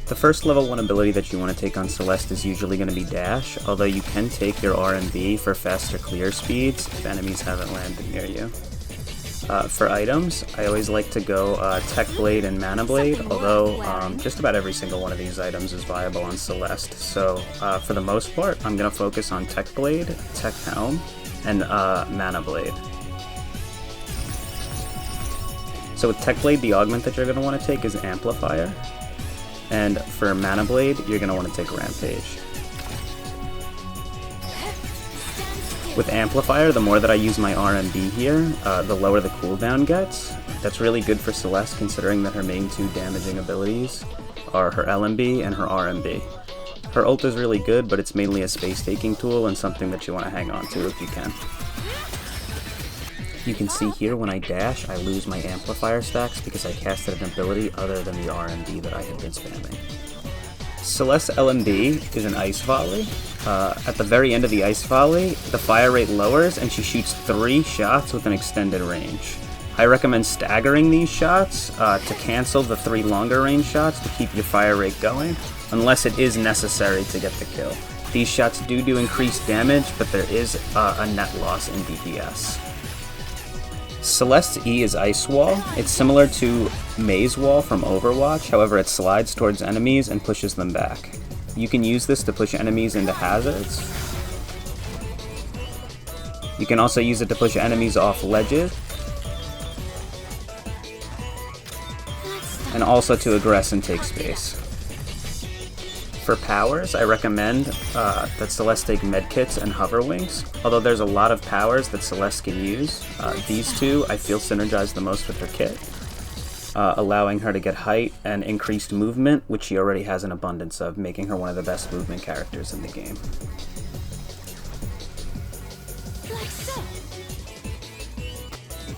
The first level 1 ability that you want to take on Celeste is usually going to be Dash, although you can take your RMB for faster clear speeds if enemies haven't landed near you. For items, I always like to go Tech Blade and Mana Blade, although just about every single one of these items is viable on Celeste. So for the most part, I'm going to focus on Tech Blade, Tech Helm, and Mana Blade. So with Tech Blade, the augment that you're going to want to take is Amplifier. And for Mana Blade, you're going to want to take Rampage. With Amplifier, the more that I use my RMB here, the lower the cooldown gets. That's really good for Celeste considering that her main 2 damaging abilities are her LMB and her RMB. Her ult is really good, but it's mainly a space-taking tool and something that you want to hang on to if you can. You can see here when I dash, I lose my amplifier stacks because I casted an ability other than the RMB that I had been spamming. Celeste LMB is an Ice Volley. At the very end of the Ice Volley, the fire rate lowers and she shoots 3 shots with an extended range. I recommend staggering these shots to cancel the 3 longer range shots to keep your fire rate going, unless it is necessary to get the kill. These shots do increased damage, but there is a net loss in DPS. Celeste's E is Ice Wall. It's similar to Maze Wall from Overwatch, however it slides towards enemies and pushes them back. You can use this to push enemies into hazards. You can also use it to push enemies off ledges. And also to aggress and take space. For powers, I recommend that Celeste take medkits and hover wings. Although there's a lot of powers that Celeste can use, these 2 I feel synergize the most with her kit, allowing her to get height and increased movement, which she already has an abundance of, making her one of the best movement characters in the game. Like so.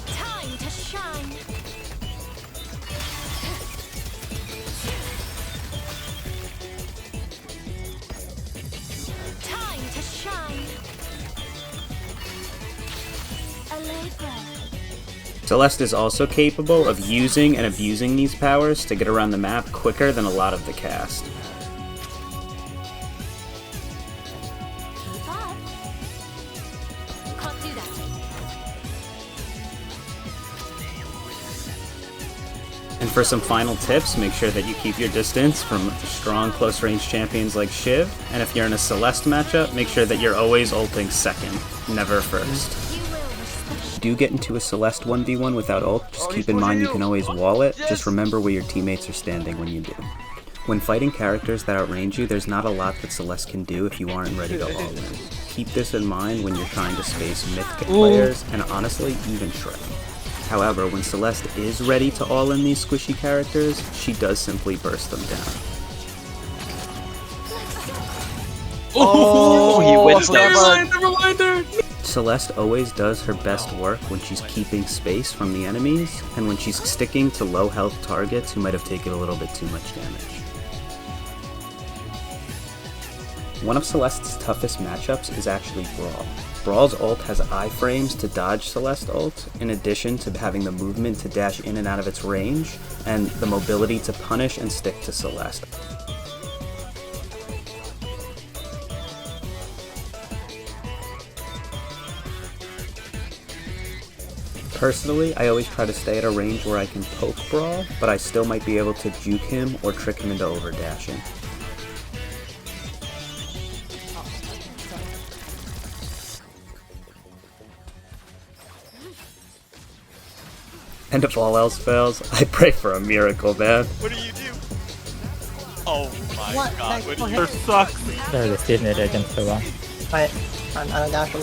Time to shine. Celeste is also capable of using and abusing these powers to get around the map quicker than a lot of the cast. Can't do that. And for some final tips, make sure that you keep your distance from strong close-range champions like Shiv, and if you're in a Celeste matchup, make sure that you're always ulting second, never first. Do get into a Celeste 1v1 without ult, just keep in mind you can always wall it, just remember where your teammates are standing when you do. When fighting characters that outrange you, there's not a lot that Celeste can do if you aren't ready to all in. Keep this in mind when you're trying to space mythic players, and honestly, even Shrek. However, when Celeste is ready to all in these squishy characters, she does simply burst them down. Oh, he wins that. Never mind there. Celeste always does her best work when she's keeping space from the enemies, and when she's sticking to low health targets who might have taken a little bit too much damage. One of Celeste's toughest matchups is actually Brawl. Brawl's ult has iframes to dodge Celeste ult, in addition to having the movement to dash in and out of its range, and the mobility to punish and stick to Celeste. Personally, I always try to stay at a range where I can poke Brawl, but I still might be able to juke him or trick him into overdashing. And if all else fails, I pray for a miracle, man. What do you do? Oh my god, what do you There sucks. Sorry, the Steve made it against so well. Wait, I'm dashing.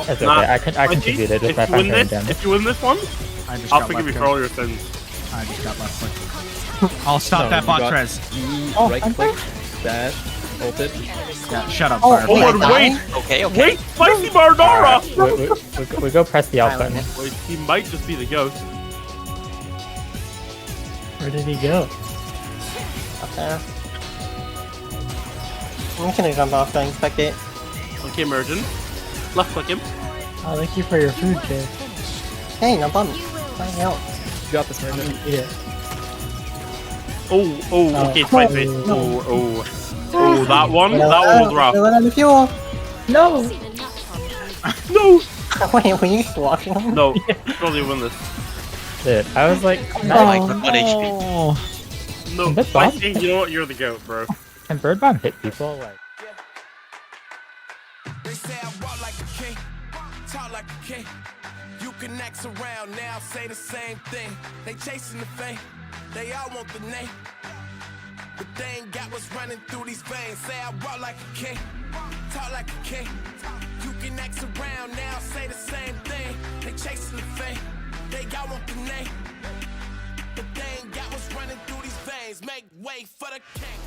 That's okay, I can compute it with my 500 damage. If you win this one, I just I'll got forgive you left for all your sins. I just got left click. I'll stop that bot Trez. Right click, dash, ult it. Yeah, shut up, Oh, Fire. Oh, wait, wait! Okay, okay. Wait! Spicy Marinara! We go press the alt button. Wait, he might just be the ghost. Where did he go? Up there. I'm just gonna jump off the spectate. Okay, Emergent. Left click him. Oh, thank you for your food, Jay. Hey, no bum. Find out. You got this, Merchant. Yeah. Oh, okay, Spice Face. Oh, that one was rough. Let on the fuel. No! Seen enough of No! Wait, were you walking? No, probably win this. Dude, I was like, Oh my god, 1 HP. Oh, No, That's Spice fine. Face, you know what? You're the goat, bro. can Bird Bomb hit people? Like, They say I walk like a king, talk like a king. You can act around now, say the same thing. They chasing the fame, they all want the name. But they ain't got what's running through these veins. Say I walk like a king, talk like a king. You can act around now, say the same thing. They chasing the fame, they all want the name. But they ain't got what's running through these veins. Make way for the king.